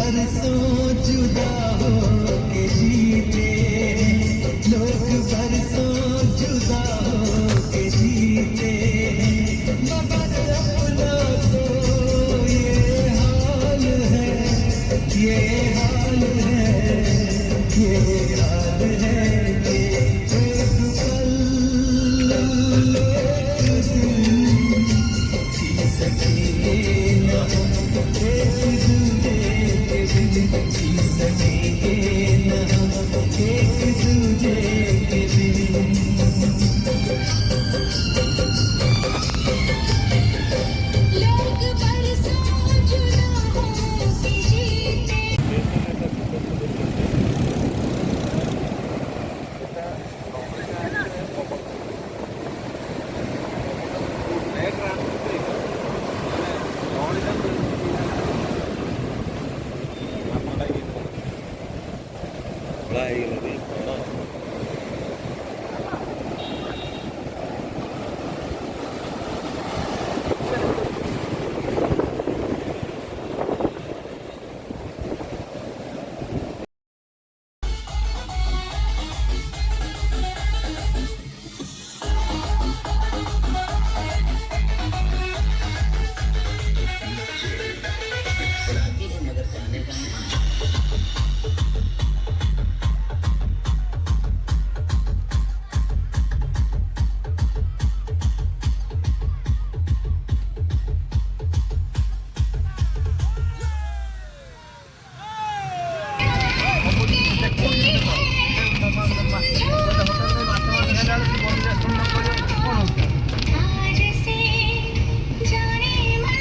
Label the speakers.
Speaker 1: बरसों जुदा हो के जीते, लोग बरसों जुदा हो के जीते, मगर अपना तो ये हाल है, ये हाल है, ये हाल है कि एक पल एक दिन जी सकेंगे न हम एक दूजे के बिन, जी सकेंगे न हम एक दूजे के बिन।
Speaker 2: लोग बरसों जुदा हो के जीते। आज से जाने मन